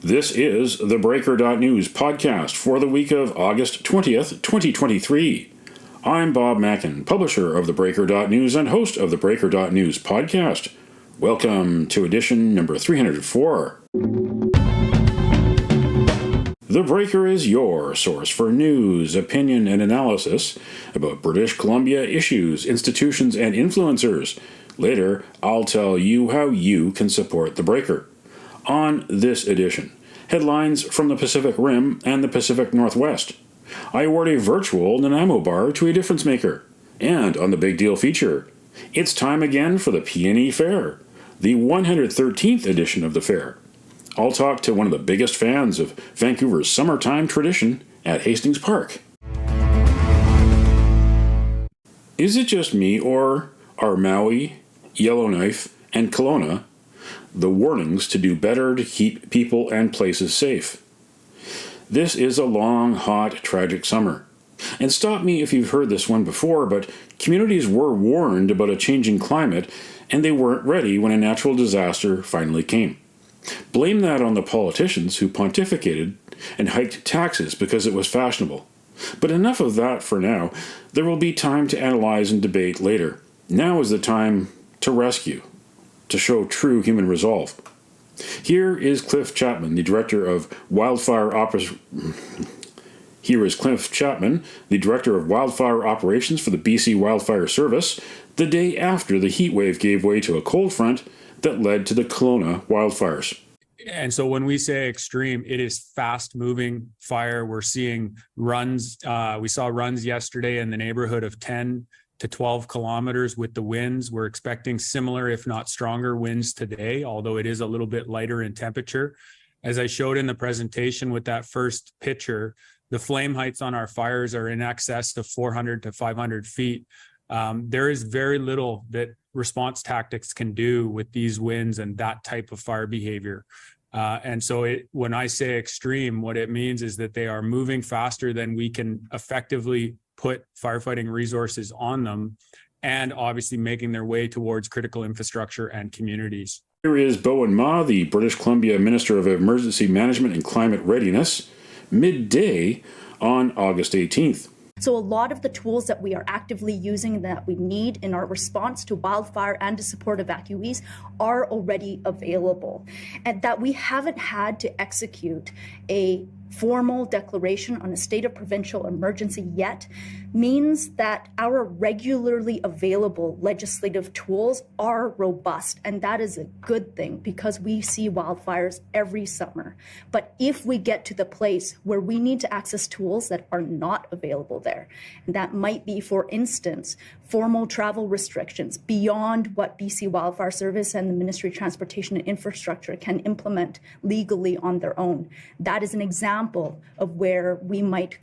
This is theBreaker.news podcast for the week of August 20th, 2023. I'm Bob Mackin, publisher of theBreaker.news and host of the Breaker.news podcast. Welcome to edition number 304. The Breaker is your source for news, opinion, and analysis about British Columbia issues, institutions, and influencers. Later, I'll tell you how you can support The Breaker. On this edition, headlines from the Pacific Rim and the Pacific Northwest. I award a virtual Nanaimo bar to a difference maker. And on the Big Deal feature, it's time again for the PNE Fair, the 113th edition of the fair. I'll talk to one of the biggest fans of Vancouver's summertime tradition at Hastings Park. Is it just me, or are Maui, Yellowknife, and Kelowna the warnings to do better to keep people and places safe? This is a long, hot, tragic summer. And stop me if you've heard this one before, but communities were warned about a changing climate, and they weren't ready when a natural disaster finally came. Blame that on the politicians who pontificated and hiked taxes because it was fashionable. But enough of that for now. There will be time to analyze and debate later. Now is the time to rescue, to show true human resolve. Here is Cliff Chapman, the director of wildfire operations for the BC Wildfire Service, the day after the heat wave gave way to a cold front that led to the Kelowna wildfires. And so when we say extreme, it is fast-moving fire. We're seeing runs. We saw runs yesterday in the neighborhood of 10 to 12 kilometers with the winds. We're expecting similar, if not stronger, winds today, although it is a little bit lighter in temperature. As I showed in the presentation with that first picture, the flame heights on our fires are in excess of 400 to 500 feet. There is very little that response tactics can do with these winds and that type of fire behavior. And so when I say extreme, what it means is that they are moving faster than we can effectively put firefighting resources on them, and obviously making their way towards critical infrastructure and communities. Here is Bowen Ma, the British Columbia Minister of Emergency Management and Climate Readiness, midday on August 18th. So a lot of the tools that we are actively using that we need in our response to wildfire and to support evacuees are already available, and that we haven't had to execute a formal declaration on a state of provincial emergency yet means that our regularly available legislative tools are robust, and that is a good thing because we see wildfires every summer. But if we get to the place where we need to access tools that are not available there, and that might be, for instance, formal travel restrictions beyond what BC Wildfire Service and the Ministry of Transportation and Infrastructure can implement legally on their own, that is an example of where we might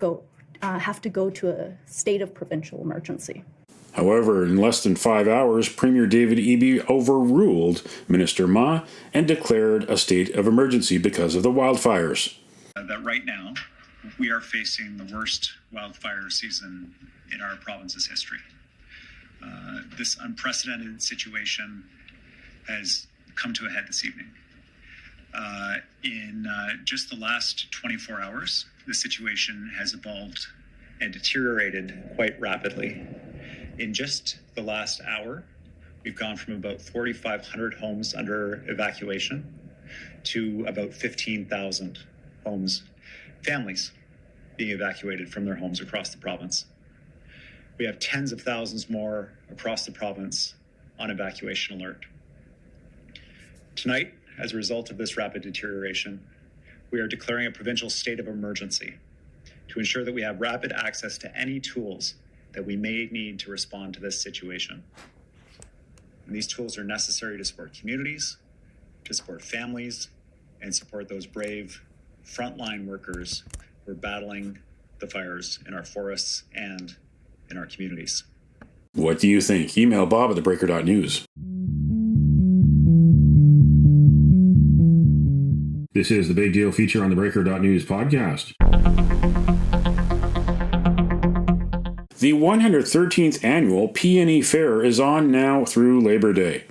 have to go to a state of provincial emergency. However, in less than 5 hours, Premier David Eby overruled Minister Ma and declared a state of emergency because of the wildfires. That right now, we are facing the worst wildfire season in our province's history. This unprecedented situation has come to a head this evening. In just the last 24 hours, the situation has evolved and deteriorated quite rapidly. In just the last hour, we've gone from about 4,500 homes under evacuation to about 15,000 homes, families being evacuated from their homes across the province. We have tens of thousands more across the province on evacuation alert. Tonight, as a result of this rapid deterioration, we are declaring a provincial state of emergency to ensure that we have rapid access to any tools that we may need to respond to this situation. And these tools are necessary to support communities, to support families, and support those brave frontline workers who are battling the fires in our forests and in our communities. What do you think? Email Bob at theBreaker.news. This is the Big Deal feature on the Breaker.news podcast. The 113th annual PNE Fair is on now through Labor Day.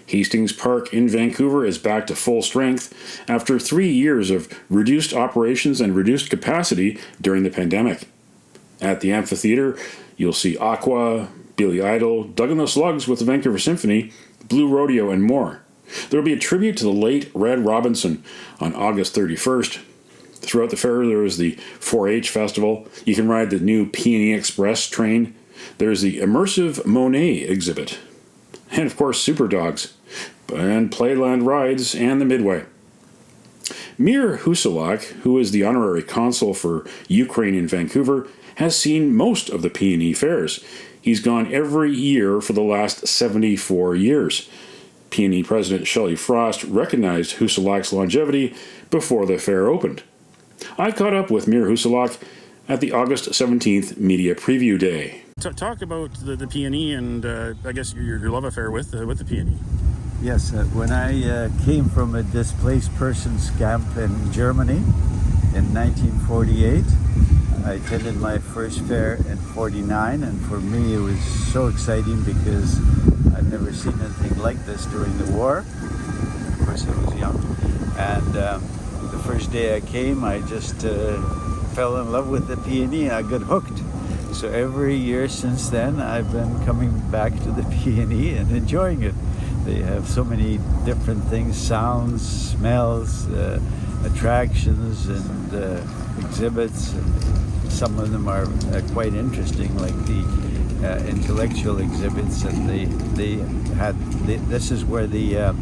Hastings Park in Vancouver is back to full strength after 3 years of reduced operations and reduced capacity during the pandemic. At the amphitheater, you'll see Aqua, Billy Idol, Doug and the Slugs with the Vancouver Symphony, Blue Rodeo, and more. There will be a tribute to the late Red Robinson on August 31st. Throughout the fair, there is the 4-H festival. You can ride the new PNE Express train. There's the immersive Monet exhibit. And of course, Super Dogs, and Playland Rides, and the Midway. Mir Huculak, who is the honorary consul for Ukraine in Vancouver, has seen most of the PNE fairs. He's gone every year for the last 74 years. PNE President Shelley Frost recognized Huculak's longevity before the fair opened. I caught up with Mir Huculak at the August 17th Media Preview Day. Talk about the PNE and I guess your love affair with the PNE. Yes, when I came from a displaced persons camp in Germany in 1948, I attended my first fair in 49, and for me it was so exciting because I've never seen anything like this during the war. Of course, I was young, and the first day I came, I just fell in love with the PNE and I got hooked. So every year since then, I've been coming back to the PNE and enjoying it. They have so many different things, sounds, smells, attractions, and exhibits. And some of them are quite interesting, like the intellectual exhibits. And this is where the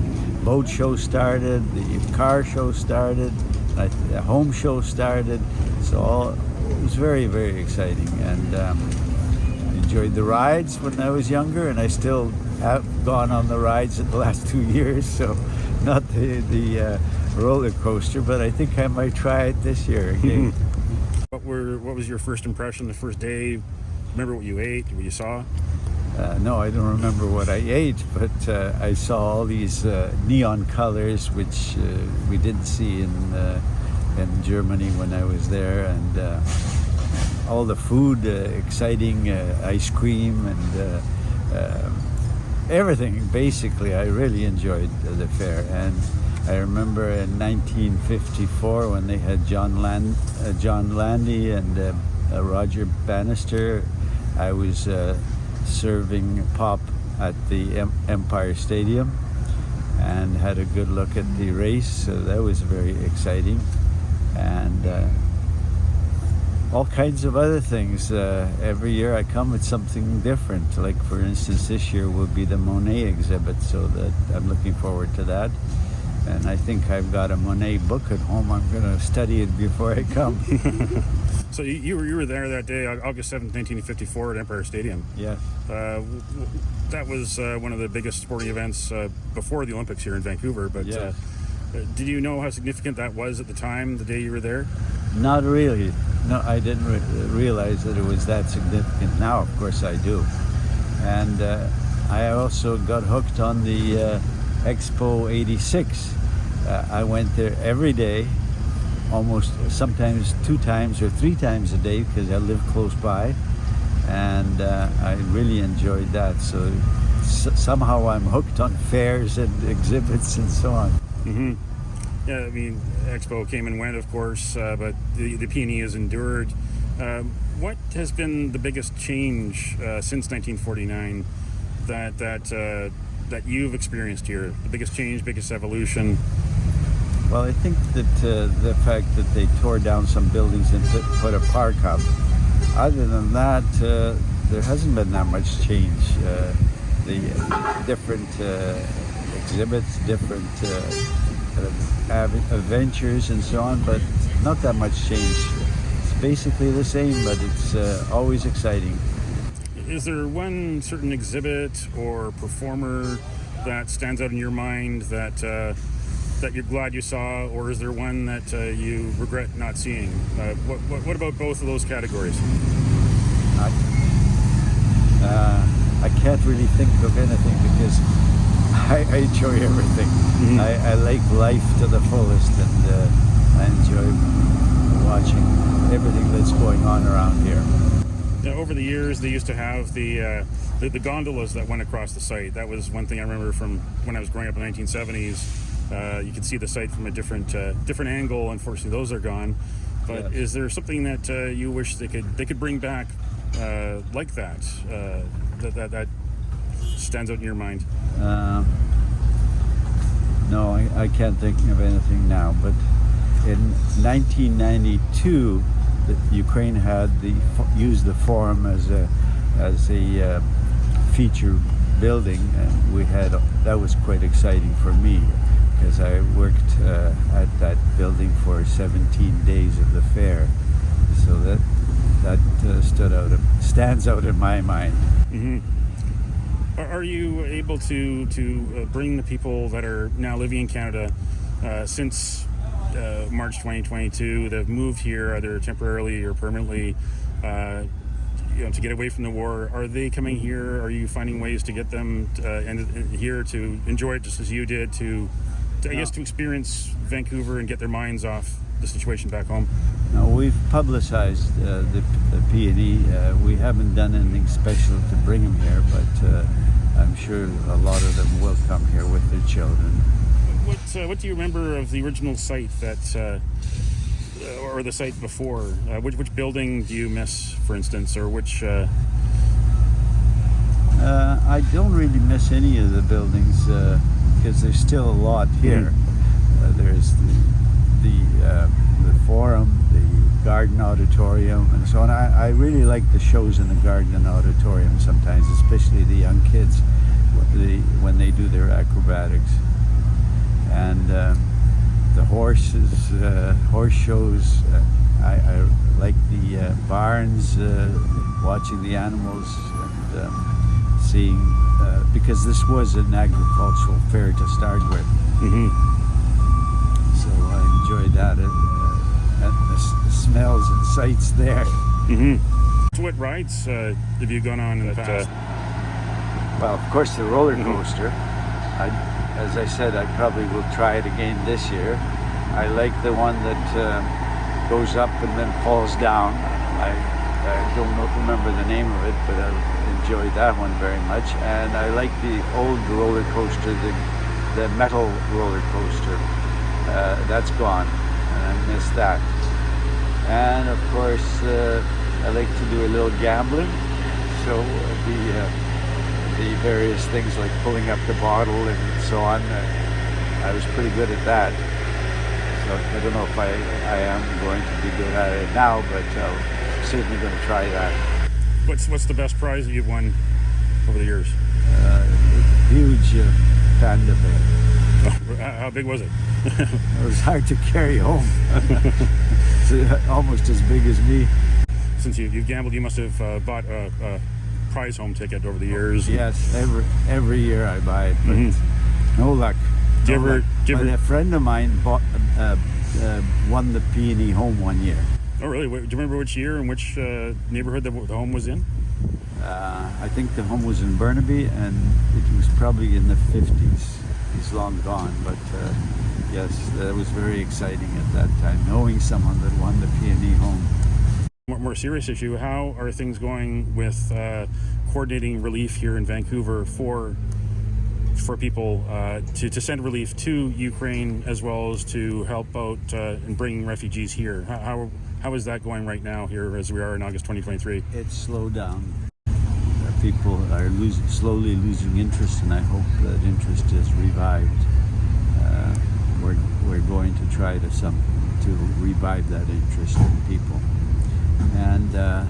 boat show started, the car show started, the home show started. So it was very, very exciting, and enjoyed the rides when I was younger, and I still have gone on the rides in the last 2 years, so not the roller coaster, but I think I might try it this year again. What was your first impression the first day? Remember what you ate, what you saw? No, I don't remember what I ate, but I saw all these neon colors, which we didn't see in Germany when I was there, and all the food, exciting ice cream and everything. Basically, I really enjoyed the fair. And I remember in 1954 when they had John Landy and Roger Bannister, I was serving pop at the Empire Stadium and had a good look at the race, so that was very exciting. And all kinds of other things. Every year I come with something different. Like, for instance, this year will be the Monet exhibit, so that I'm looking forward to that. And I think I've got a Monet book at home. I'm going to study it before I come. So you were there that day, August 7th, 1954 at Empire Stadium. Yes. That was one of the biggest sporting events before the Olympics here in Vancouver. But yes. Did you know how significant that was at the time, the day you were there? Not really. No, I didn't realize that it was that significant. Now, of course, I do. And I also got hooked on the Expo 86. I went there every day, almost sometimes 2 times or 3 times a day, because I live close by. And I really enjoyed that. So somehow I'm hooked on fairs and exhibits and so on. Mm-hmm. Yeah, I mean, Expo came and went, of course, but the PNE has endured. What has been the biggest change since 1949 that you've experienced here? The biggest change, biggest evolution? Well, I think that the fact that they tore down some buildings and put a park up. Other than that, there hasn't been that much change. The different exhibits, different adventures and so on, but not that much change. It's basically the same, but it's always exciting. Is there one certain exhibit or performer that stands out in your mind that you're glad you saw, or is there one that you regret not seeing? What about both of those categories? I can't really think of anything because I enjoy everything. Mm-hmm. I like life to the fullest, and I enjoy watching everything that's going on around here. over the years, they used to have the gondolas that went across the site. That was one thing I remember from when I was growing up in the 1970s. You could see the site from a different angle. Unfortunately, those are gone. But is there something that you wish they could bring back like that that stands out in your mind? No, I can't think of anything now. But in 1992, Ukraine had used the forum as a feature building, and that was quite exciting for me because I worked at that building for 17 days of the fair, so that stands out in my mind. Mm-hmm. Are you able to bring the people that are now living in Canada since March 2022 that have moved here either temporarily or permanently to get away from the war? Are they coming here? Are you finding ways to get them here to enjoy it just as you did, to experience Vancouver and get their minds off the situation back home? No, we've publicized the PNE. We haven't done anything special to bring them here, but I'm sure a lot of them will come here with their children. What do you remember of the original site or the site before? Which building do you miss, for instance, or which? I don't really miss any of the buildings because there's still a lot here. There's the forum, the garden auditorium, and so on. I really like the shows in the garden auditorium sometimes, especially the young kids when they do their acrobatics. And the horse shows. I like the barns, watching the animals and seeing, because this was an agricultural fair to start with. Mm-hmm. So I enjoyed that. And the smells and sights there. Mm-hmm. So what rides have you gone on in the past? Well, of course, the roller coaster. As I said, I probably will try it again this year. I like the one that goes up and then falls down. I don't remember the name of it, but I enjoyed that one very much. And I like the old roller coaster, the metal roller coaster. That's gone, and I miss that. And of course, I like to do a little gambling. So the various things like pulling up the bottle and so on, I was pretty good at that. So I don't know if I am going to be good at it now, but I'm certainly going to try that. What's the best prize that you've won over the years? Huge panda bear. How big was it? It was hard to carry home. It's almost as big as me. Since you've gambled, you must have bought a prize home ticket over the years. Yes, every year I buy it, but no luck. Do you ever? But a friend of mine won the PNE home one year. Oh, really? Do you remember which year and which neighborhood the home was in? I think the home was in Burnaby, and it was probably in the 50s. He's long gone, but yes, that was very exciting at that time, knowing someone that won the PNE home. More serious issue, how are things going with coordinating relief here in Vancouver for people to send relief to Ukraine as well as to help out in bringing refugees here? How is that going right now here as we are in August 2023? It's slowed down. People are slowly losing interest, and I hope that interest is revived. We're going to try to revive that interest in people. And the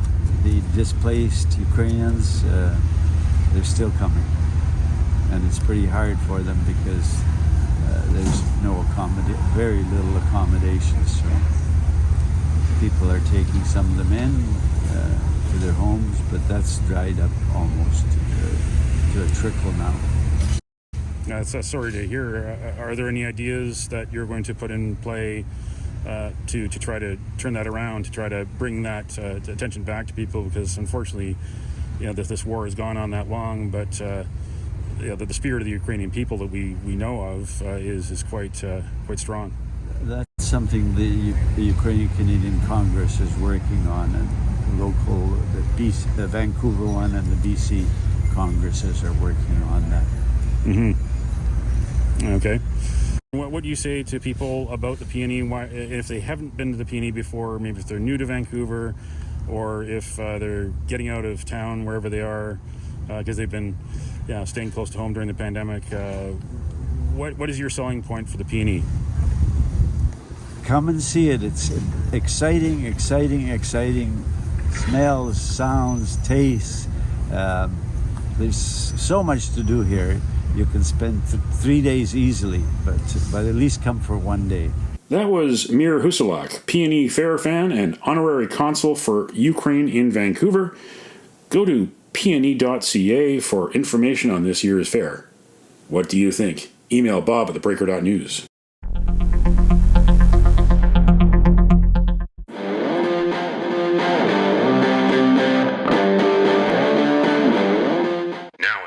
displaced Ukrainians, they're still coming, and it's pretty hard for them because there's very little accommodations. So people are taking some of them in to their homes, but that's dried up almost to a trickle now. That's sorry to hear. Are there any ideas that you're going to put in play to try to turn that around, to try to bring that attention back to people? Because unfortunately, this war has gone on that long, but the spirit of the Ukrainian people that we know of is quite strong. That's something the Ukrainian-Canadian Congress is working on, and the Vancouver one and the BC Congresses are working on that. Mm-hmm. Okay. What do you say to people about the PNE? Why, if they haven't been to the PNE before, maybe if they're new to Vancouver, or if they're getting out of town wherever they are because they've been staying close to home during the pandemic, what is your selling point for the PNE? Come and see it. It's exciting. Smells, sounds, tastes. There's so much to do here. You can spend 3 days easily, but at least come for 1 day. That was Mir Huculak, PNE Fair fan and honorary consul for Ukraine in Vancouver. Go to PNE.ca for information on this year's fair. What do you think? Email Bob at theBreaker.news.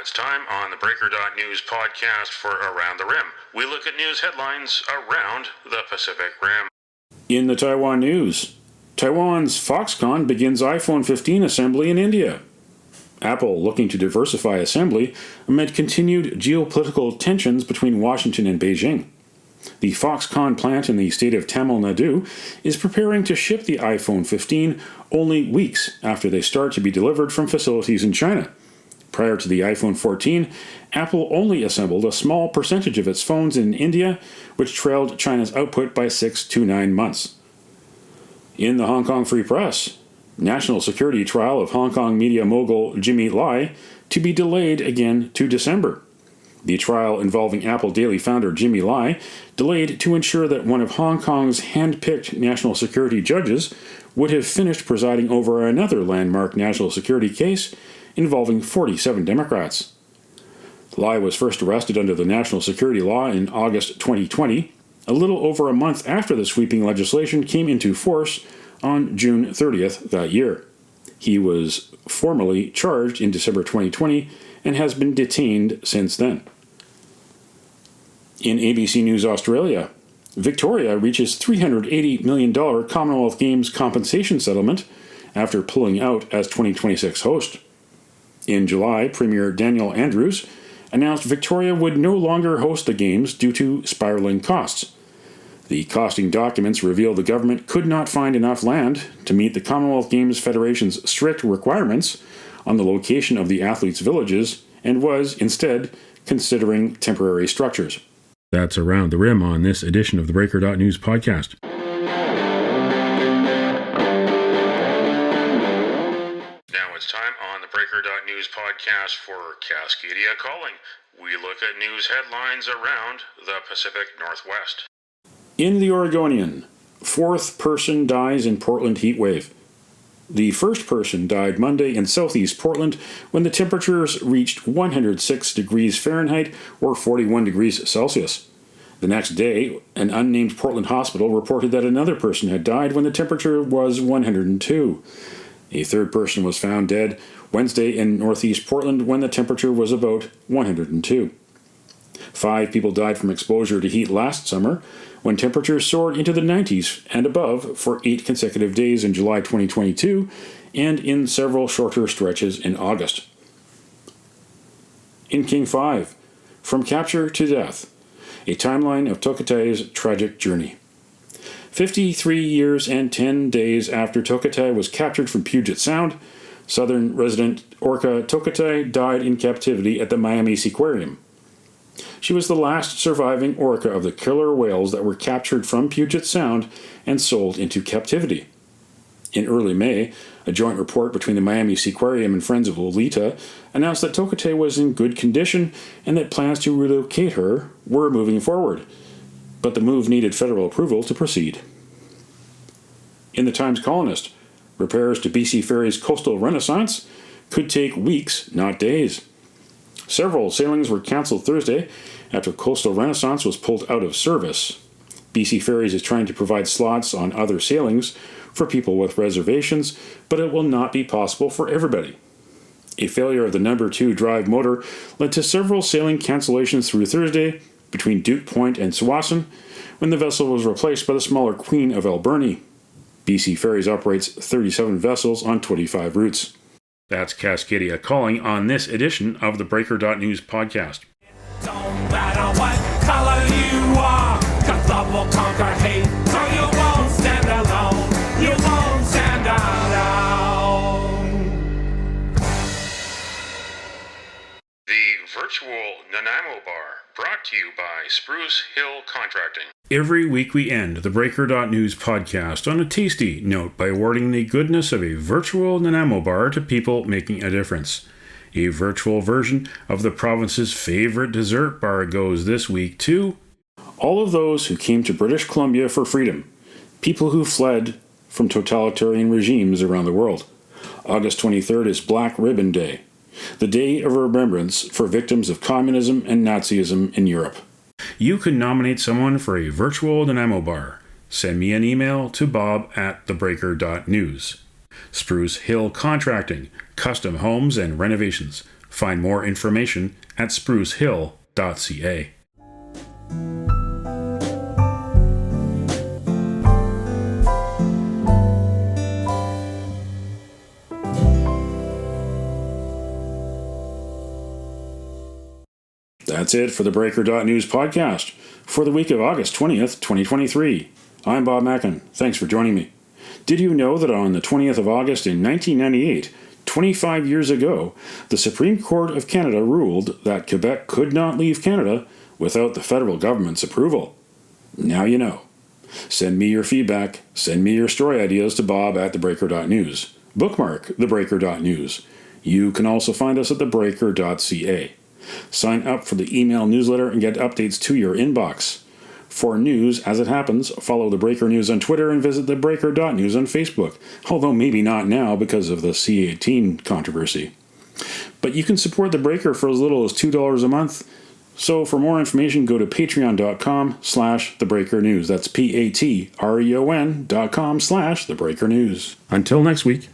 It's time on the Breaker.news podcast for Around the Rim. We look at news headlines around the Pacific Rim. In the Taiwan news, Taiwan's Foxconn begins iPhone 15 assembly in India. Apple looking to diversify assembly amid continued geopolitical tensions between Washington and Beijing. The Foxconn plant in the state of Tamil Nadu is preparing to ship the iPhone 15 only weeks after they start to be delivered from facilities in China. Prior to the iPhone 14, Apple only assembled a small percentage of its phones in India, which trailed China's output by 6 to 9 months. In the Hong Kong Free Press, national security trial of Hong Kong media mogul Jimmy Lai to be delayed again to December. The trial involving Apple Daily founder Jimmy Lai delayed to ensure that one of Hong Kong's hand-picked national security judges would have finished presiding over another landmark national security case involving 47 Democrats. Lai was first arrested under the national security law in August 2020, a little over a month after the sweeping legislation came into force on June 30th that year. He was formally charged in December 2020 and has been detained since then. In ABC News Australia, Victoria reaches $380 million Commonwealth Games compensation settlement after pulling out as 2026 host. In July, Premier Daniel Andrews announced Victoria would no longer host the Games due to spiraling costs. The costing documents reveal the government could not find enough land to meet the Commonwealth Games Federation's strict requirements on the location of the athletes' villages and was, instead, considering temporary structures. That's Around the Rim on this edition of the Breaker.news podcast. It's time on the Breaker.news podcast for Cascadia Calling. We look at news headlines around the Pacific Northwest. In the Oregonian, fourth person dies in Portland heatwave. The first person died Monday in southeast Portland when the temperatures reached 106 degrees Fahrenheit or 41 degrees Celsius. The next day, an unnamed Portland hospital reported that another person had died when the temperature was 102. A third person was found dead Wednesday in northeast Portland when the temperature was about 102. 5 people died from exposure to heat last summer when temperatures soared into the 90s and above for 8 consecutive days in July 2022 and in several shorter stretches in August. In King 5, From Capture to Death, a timeline of Tokatai's tragic journey. 53 years and 10 days after Tokatai was captured from Puget Sound, Southern resident orca Tokatai died in captivity at the Miami Seaquarium. She was the last surviving orca of the killer whales that were captured from Puget Sound and sold into captivity. In early May, a joint report between the Miami Seaquarium and Friends of Lolita announced that Tokatai was in good condition and that plans to relocate her were moving forward. But the move needed federal approval to proceed. In the Times Colonist, repairs to BC Ferry's Coastal Renaissance could take weeks, not days. Several sailings were cancelled Thursday after Coastal Renaissance was pulled out of service. BC Ferries is trying to provide slots on other sailings for people with reservations, but it will not be possible for everybody. A failure of the number 2 drive motor led to several sailing cancellations through Thursday between Duke Point and Tsawwassen, when the vessel was replaced by the smaller Queen of Alberni. BC Ferries operates 37 vessels on 25 routes. That's Cascadia calling on this edition of the Breaker.news podcast. Don't matter what color you are, 'cause love will conquer hate, so you won't stand alone, you won't stand alone. The virtual Nanaimo Bar, brought to you by Spruce Hill Contracting. Every week we end the Breaker.news podcast on a tasty note by awarding the goodness of a virtual Nanaimo Bar to people making a difference. A virtual version of the province's favorite dessert bar goes this week to all of those who came to British Columbia for freedom, people who fled from totalitarian regimes around the world. August 23rd is Black Ribbon Day, the day of remembrance for victims of communism and Nazism in Europe. You can nominate someone for a virtual Nanaimo Bar. Send me an email to bob@theBreaker.news. Spruce Hill Contracting, custom homes and renovations. Find more information at sprucehill.ca. That's it for the Breaker.news podcast for the week of August 20th, 2023. I'm Bob Mackin. Thanks for joining me. Did you know that on the 20th of August in 1998, 25 years ago, the Supreme Court of Canada ruled that Quebec could not leave Canada without the federal government's approval? Now you know. Send me your feedback. Send me your story ideas to bob@theBreaker.news. Bookmark theBreaker.news. You can also find us at theBreaker.ca. Sign up for the email newsletter and get updates to your inbox. For news as it happens, follow The Breaker News on Twitter and visit theBreaker.news on Facebook, although maybe not now because of the C-18 controversy. But you can support The Breaker for as little as $2 a month. So for more information, go to patreon.com/thebreakernews. That's patreon.com/thebreakernews. Until next week.